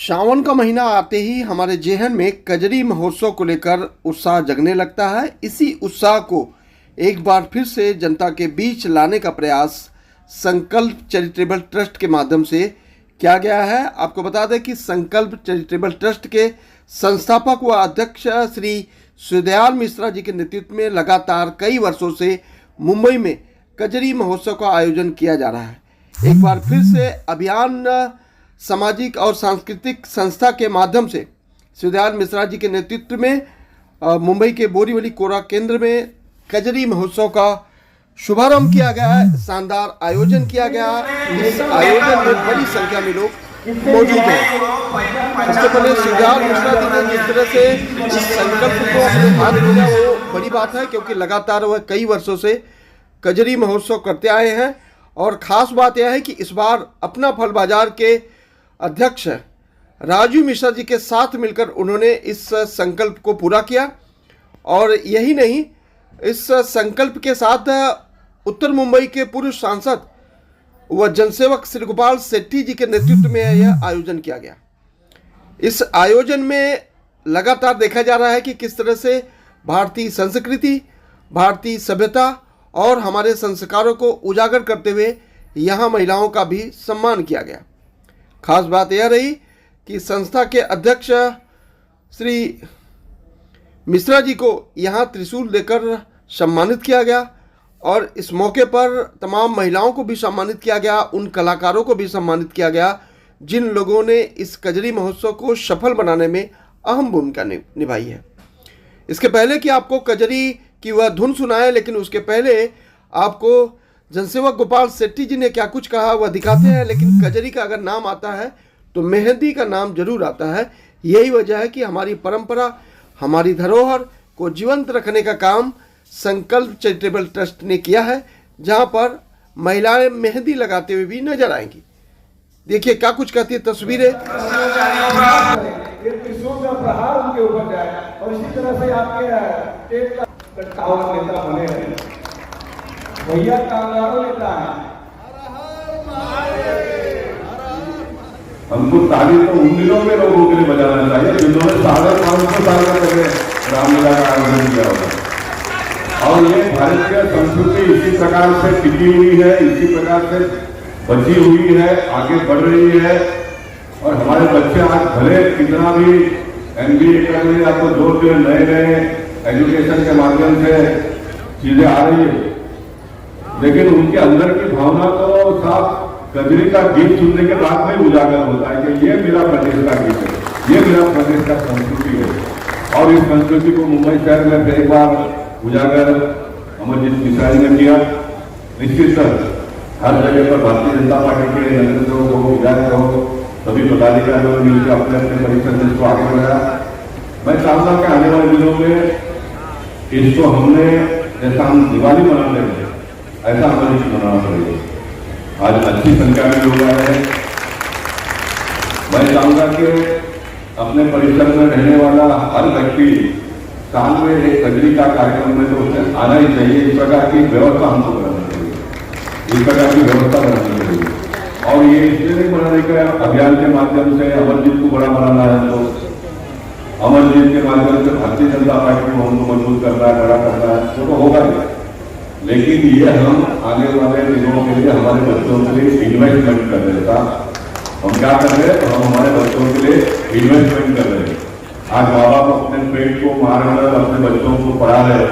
सावन का महीना आते ही हमारे जेहन में कजरी महोत्सव को लेकर उत्साह जगने लगता है। इसी उत्साह को एक बार फिर से जनता के बीच लाने का प्रयास संकल्प चैरिटेबल ट्रस्ट के माध्यम से किया गया है। आपको बता दें कि संकल्प चैरिटेबल ट्रस्ट के संस्थापक व अध्यक्ष श्री सुदयाल मिश्रा जी के नेतृत्व में लगातार कई वर्षों से मुंबई में कजरी महोत्सव का आयोजन किया जा रहा है। एक बार फिर से अभियान सामाजिक और सांस्कृतिक संस्था के माध्यम से सुदयाल मिश्रा जी के नेतृत्व में मुंबई के बोरीवली कोरा केंद्र में कजरी महोत्सव का शुभारंभ किया गया है। शानदार आयोजन किया गया। इस आयोजन में बड़ी संख्या में लोग मौजूद हैं। सबसे पहले सुदयाल मिश्रा जी ने जिस तरह से इस संकल्प को अपने हाथ लिया वो बड़ी बात है, क्योंकि लगातार वह कई वर्षों से कजरी महोत्सव करते आए हैं। और ख़ास बात यह है कि इस बार अपना फल बाजार के अध्यक्ष राजू मिश्रा जी के साथ मिलकर उन्होंने इस संकल्प को पूरा किया। और यही नहीं, इस संकल्प के साथ उत्तर मुंबई के पूर्व सांसद व जनसेवक श्री गोपाल सेट्टी जी के नेतृत्व में यह आयोजन किया गया। इस आयोजन में लगातार देखा जा रहा है कि किस तरह से भारतीय संस्कृति, भारतीय सभ्यता और हमारे संस्कारों को उजागर करते हुए यहाँ महिलाओं का भी सम्मान किया गया। खास बात यह रही कि संस्था के अध्यक्ष श्री मिश्रा जी को यहाँ त्रिशूल देकर सम्मानित किया गया। और इस मौके पर तमाम महिलाओं को भी सम्मानित किया गया, उन कलाकारों को भी सम्मानित किया गया जिन लोगों ने इस कजरी महोत्सव को सफल बनाने में अहम भूमिका निभाई है। इसके पहले कि आपको कजरी की वह धुन सुनाए, लेकिन उसके पहले आपको जनसेवक गोपाल सेट्टी जी ने क्या कुछ कहा वह दिखाते हैं। लेकिन कजरी का अगर नाम आता है तो मेहंदी का नाम जरूर आता है। यही वजह है कि हमारी परंपरा, हमारी धरोहर को जीवंत रखने का काम संकल्प चैरिटेबल ट्रस्ट ने किया है, जहां पर महिलाएं मेहंदी लगाते हुए भी नजर आएंगी। देखिए क्या कुछ कहती है तस्वीरें। प्रहार उनके ऊपर जाए और इसी तरह से आपके नेता बने हैं। भैया कांगारों नेता है। हमको ताली तो उन दिनों में लोगों के लिए बजाना चाहिए जिन्होंने 550 साल का पहले रामलीला का आयोजन किया होगा। और ये भारतीय संस्कृति इसी प्रकार से टिकी हुई है, इसी प्रकार से बची हुई है, आगे बढ़ रही है। और हमारे बच्चे आज भले कितना भी MBA करने आपको जोर दे, नए नए एजुकेशन के माध्यम से चीजें आ रही है, लेकिन उनके अंदर की भावना तो साफ कजरी का गीत सुनने के बाद में उजागर होता है कि ये मेरा प्रदेश का गीत है, ये मेरा प्रदेश का संस्कृति है। और इस संस्कृति को मुंबई शहर में फिर एक बार उजागर अमरजीत मिश्रा जी ने किया। निश्चित हर जगह पर भारतीय जनता पार्टी के नेतृत्व हो, विधायक हो, सभी पदाधिकारी लोग मिलकर अपने अपने परिसर में इसको आगे बढ़ाया। मैं चाहता हूं कि आने वाले दिनों में इसको हमने जैसा हम दिवाली मनाते हैं ऐसा हमें नहीं मनाना पड़ेगा। आज अच्छी संख्या में लोग आए हैं। मैं चाहूंगा कि अपने परिसर में रहने वाला हर व्यक्ति साल में एक कजरी का कार्यक्रम में तो उसे आना ही चाहिए। इस प्रकार की व्यवस्था हमको बनानी चाहिए, इस प्रकार की व्यवस्था बनानी चाहिए। और ये इसलिए नहीं बनाने का अभियान के माध्यम से अमरजीत को बड़ा बनाना है, तो अमरजीत के माध्यम से भारतीय जनता पार्टी को हमको मजबूत करना है, बड़ा करना है, तो होगा नहीं। लेकिन ये हम आने वाले दिनों के लिए हमारे बच्चों के लिए इन्वेस्टमेंट कर रहे हैं। हम क्या कर रहे हैं, तो हम हमारे बच्चों के लिए इन्वेस्टमेंट कर रहे हैं। आज माँ बाप अपने पेट को मारकर अपने बच्चों को पढ़ा रहे,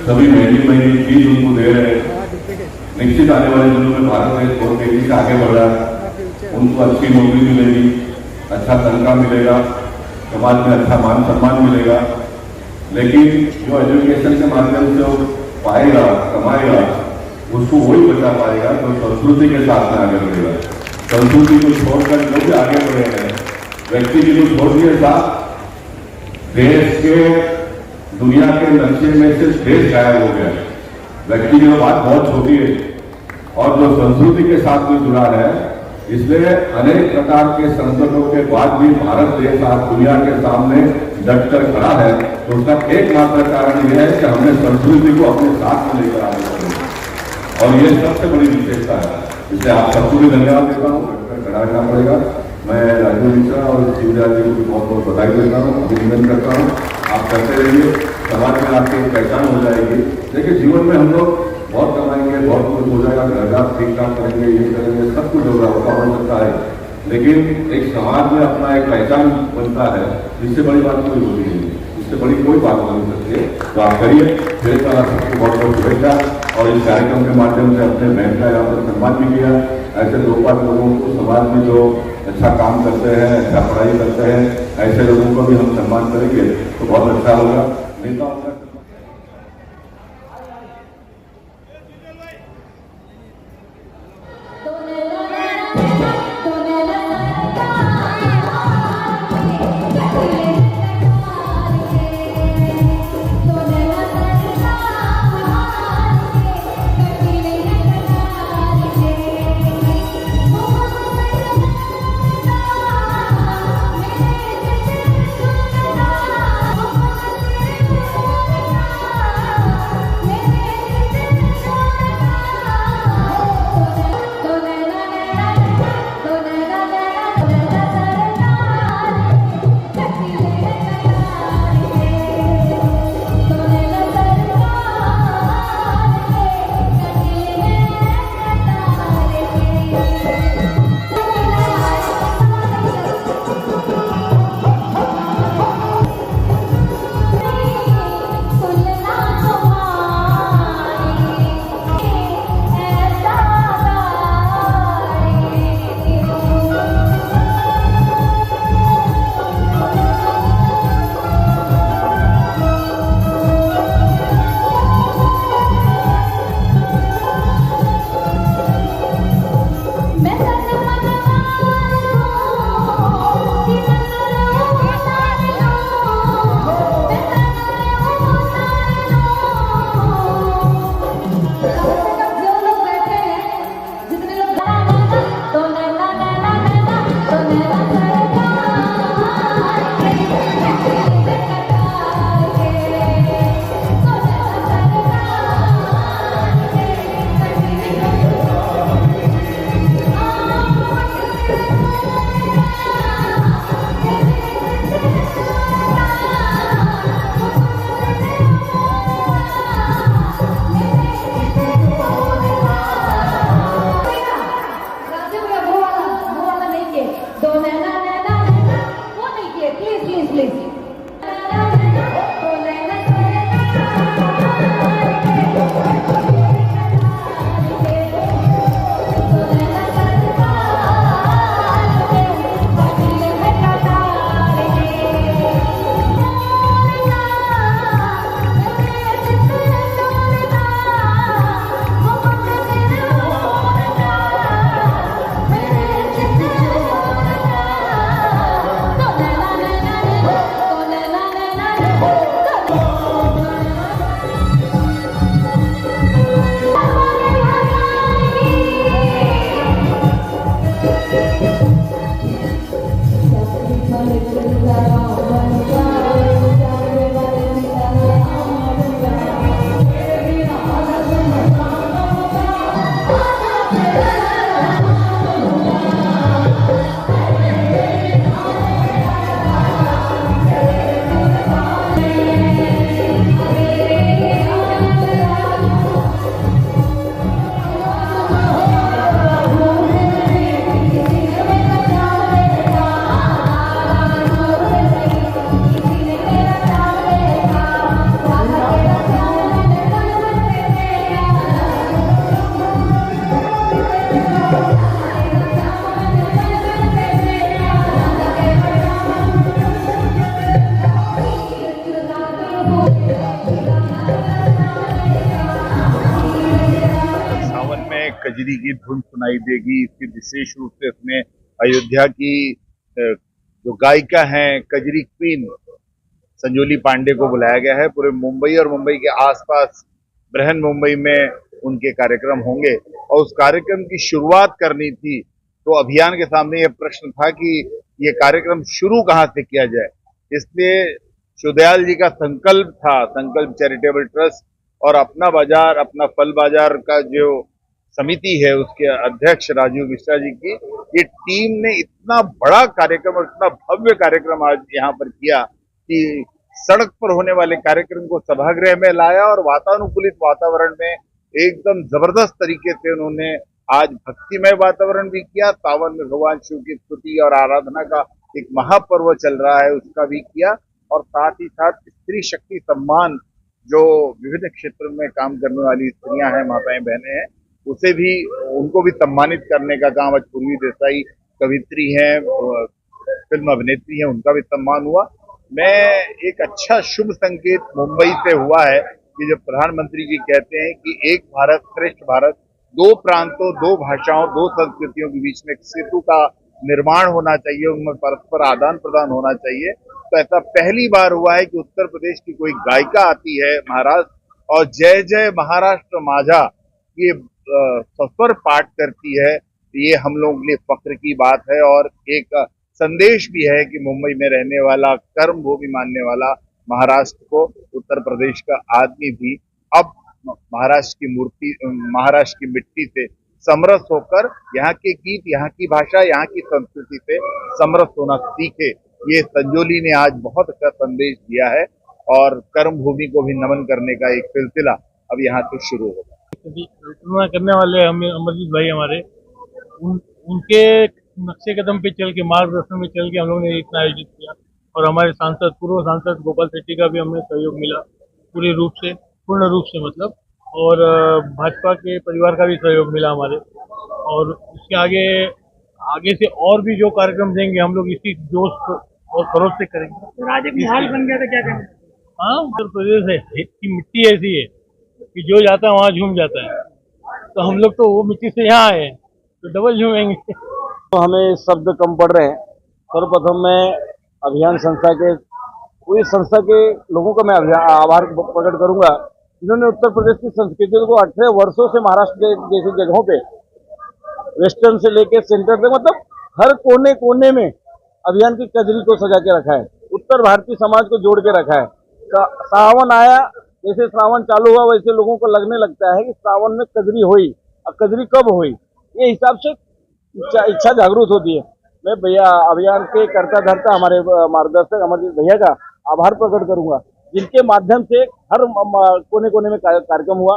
सभी महीने फीस उनको दे रहे हैं। निश्चित आने वाले दिनों में भारत देश बहुत तेजी से आगे बढ़ रहा है। उनको अच्छी नौकरी मिलेगी, अच्छा तनख्वाह मिलेगा, समाज में अच्छा मान सम्मान मिलेगा। लेकिन जो एजुकेशन के माध्यम से वो पाएगा, कमाएगा, उसको वही बचा पाएगा तो संस्कृति के साथ में आगे बढ़ेगा। संस्कृति को छोड़कर जो भी आगे बढ़े हैं, व्यक्ति की जो छोड़ दिए साथ देश के दुनिया के नक्शे में से देश गायब हो गया। व्यक्ति की बात बहुत छोटी है और जो संस्कृति के साथ में जुड़ा है, इसलिए अनेक प्रकार के संकटों के बाद भी भारत देश आज दुनिया के सामने डटकर खड़ा है। तो उसका एकमात्र कारण यह है कि हमने संस्कृति को अपने साथ में लेकर आगे बढ़े, और ये सबसे बड़ी विशेषता है। इसलिए आप सबको भी धन्यवाद देता हूँ, खड़ा रहना पड़ेगा। मैं राजू मिश्रा और शिवराज जी को भी बहुत बहुत बधाई देता हूँ, अभिनंदन करता हूँ। आप करते रहिए, समाज में आपकी एक पहचान हो जाएगी। देखिए जीवन में हम लोग बहुत कमाएंगे, बहुत कुछ हो जाएगा, घर ठीक ठाक करेंगे, ये करेंगे, सब कुछ होगा, उसका हो सकता है, लेकिन एक समाज में अपना एक पहचान बनता है, इससे बड़ी बात कोई होती नहीं, इससे बड़ी कोई बात नहीं हो सकती है। तो आप करिए, फिर सबको बहुत बहुत शुभेच्छा। और इस कार्यक्रम के माध्यम से अपने बहन का यहाँ पर सम्मान भी किया। ऐसे 2-5 लोगों को समाज में जो अच्छा काम करते हैं, अच्छा पढ़ाई करते हैं, ऐसे लोगों को भी हम सम्मान करेंगे तो बहुत अच्छा होगा। नेताओं का कजरी की धुन सुनाई देगी। इसकी विशेष रूप से इसमें अयोध्या की जो गायिका हैं कजरी क्वीन संजोली पांडे को बुलाया गया है। पूरे मुंबई और मुंबई के आसपास बृहन मुंबई में उनके कार्यक्रम होंगे और उस कार्यक्रम की शुरुआत करनी थी तो अभियान के सामने यह प्रश्न था कि ये कार्यक्रम शुरू कहाँ से किया जाए। इसलिए शुदयाल जी का संकल्प था, संकल्प चैरिटेबल ट्रस्ट और अपना बाजार, अपना फल बाजार का जो समिति है उसके अध्यक्ष राजीव मिश्रा जी की, ये टीम ने इतना बड़ा कार्यक्रम और इतना भव्य कार्यक्रम आज यहाँ पर किया कि सड़क पर होने वाले कार्यक्रम को सभागृह में लाया और वातानुकूलित वातावरण में एकदम जबरदस्त तरीके से उन्होंने आज भक्तिमय वातावरण भी किया। सावन में भगवान शिव की स्तुति और आराधना का एक महापर्व चल रहा है उसका भी किया, और साथ ही साथ स्त्री शक्ति सम्मान जो विभिन्न क्षेत्रों में काम करने वाली स्त्रियां हैं, माताएं बहनें हैं, उसे भी उनको भी सम्मानित करने का काम आज पूर्वी देसाई कवित्री हैं, फिल्म अभिनेत्री हैं, उनका भी सम्मान हुआ। मैं एक अच्छा शुभ संकेत मुंबई से हुआ है कि जब प्रधानमंत्री जी कहते हैं कि एक भारत श्रेष्ठ भारत, दो प्रांतों, दो भाषाओं, दो संस्कृतियों के बीच में एक सेतु का निर्माण होना चाहिए, उनमें परस्पर आदान प्रदान होना चाहिए, तो ऐसा पहली बार हुआ है कि उत्तर प्रदेश की कोई गायिका आती है महाराष्ट्र और जय जय महाराष्ट्र माझा ये सस्वर पाठ करती है। ये हम लोगों के लिए फक्र की बात है और एक संदेश भी है कि मुंबई में रहने वाला, कर्म भूमि मानने वाला महाराष्ट्र को उत्तर प्रदेश का आदमी भी अब महाराष्ट्र की मूर्ति, महाराष्ट्र की मिट्टी से समरस होकर यहाँ के गीत, यहाँ की भाषा, यहाँ की संस्कृति से समरस होना सीखे। ये संजोली ने आज बहुत अच्छा संदेश दिया है और कर्म भूमि को भी नमन करने का एक सिलसिला अब यहाँ से शुरू होगा। तुलना करने वाले हमें अमरजीत भाई हमारे उनके नक्शे कदम पे चल के, मार्गदर्शन में चल के हम लोग ने इतना आयोजित किया, और हमारे सांसद, पूर्व सांसद गोपाल शेट्टी का भी हमें सहयोग मिला पूर्ण रूप से मतलब, और भाजपा के परिवार का भी सहयोग मिला हमारे, और उसके आगे से और भी जो कार्यक्रम देंगे हम लोग इसी जोश और खरोश से करेंगे। आज एक माहौल बन गया था, क्या कहना? हाँ, उत्तर प्रदेश है की मिट्टी ऐसी है कि जो जाता है वहाँ झूम जाता है, तो हम लोग तो वो मिट्टी से यहाँ आए हैं तो डबल झूमेंगे। तो हमें शब्द कम पड़ रहे हैं। सर्वप्रथम मैं अभियान संस्था के, पूरी संस्था के लोगों का मैं आभार प्रकट करूंगा, जिन्होंने उत्तर प्रदेश की संस्कृति को 18 वर्षों से महाराष्ट्र जैसी जगहों पे, वेस्टर्न से लेके सेंटर तक, मतलब हर कोने कोने में अभियान की कजरी को सजा के रखा है, उत्तर भारतीय समाज को जोड़ के रखा है। सावन आया, जैसे श्रावण चालू हुआ वैसे लोगों को लगने लगता है कि श्रावण में कजरी हुई, अब कजरी कब हुई, ये हिसाब से इच्छा जागरूक होती है। मैं भैया अभियान के कर्ता धर्ता हमारे मार्गदर्शक अमरजीत भैया का आभार प्रकट करूंगा, जिनके माध्यम से हर कोने कोने में कार्यक्रम हुआ।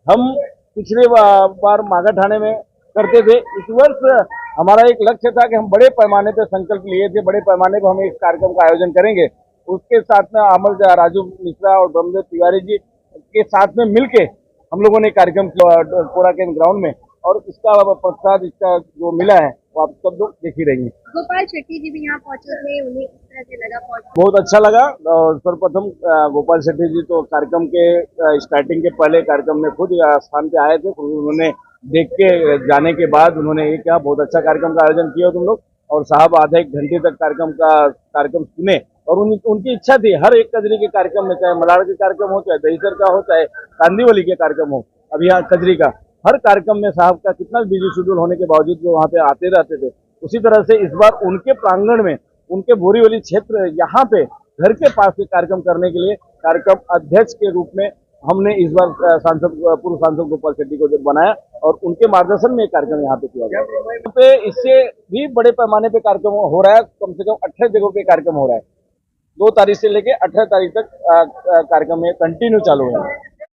हम पिछले बार माघा ठाणे में करते थे, इस वर्ष हमारा एक लक्ष्य था कि हम बड़े पैमाने पर संकल्प लिए थे, बड़े पैमाने पर हम इस कार्यक्रम का आयोजन करेंगे। उसके साथ में अमर राजू मिश्रा और ब्रह्मदेव तिवारी जी के साथ में मिलके हम लोगों ने कार्यक्रम किया कोरा केंद्र ग्राउंड में, और इसका प्रसाद, इसका जो मिला है वो आप सब लोग देख ही रही हैं। गोपाल शेट्टी जी भी यहाँ पहुंचे थे, उन्हें किस तरह से लगा पहुंचे? बहुत अच्छा लगा। और सर्वप्रथम गोपाल शेट्टी जी तो कार्यक्रम के स्टार्टिंग के पहले कार्यक्रम में खुद स्थान पे आए थे, उन्होंने देख के जाने के बाद उन्होंने ये कहा बहुत अच्छा कार्यक्रम का आयोजन किया तुम लोग, और साहब आधा एक घंटे तक कार्यक्रम सुने, और उनकी इच्छा थी हर एक कजरी के कार्यक्रम में, चाहे मलाड़ के कार्यक्रम हो, चाहे दहीसर का हो, चाहे कांदीवली के कार्यक्रम हो, अभी यहाँ कजरी का हर कार्यक्रम में साहब का कितना बिजी शेड्यूल होने के बावजूद वो वहाँ पे आते रहते थे। उसी तरह से इस बार उनके प्रांगण में, उनके बोरीवली क्षेत्र यहाँ पे घर के पास के कार्यक्रम करने के लिए कार्यक्रम अध्यक्ष के रूप में हमने इस बार पूर्व सांसद गोपाल शेट्टी को बनाया, और उनके मार्गदर्शन में कार्यक्रम यहाँ पे किया गया। पे इससे भी बड़े पैमाने पे कार्यक्रम हो रहा है, कम से कम 18 जगहों पे कार्यक्रम हो रहा है। 2 तारीख से लेके 18 तारीख तक कार्यक्रम में कंटिन्यू चालू है।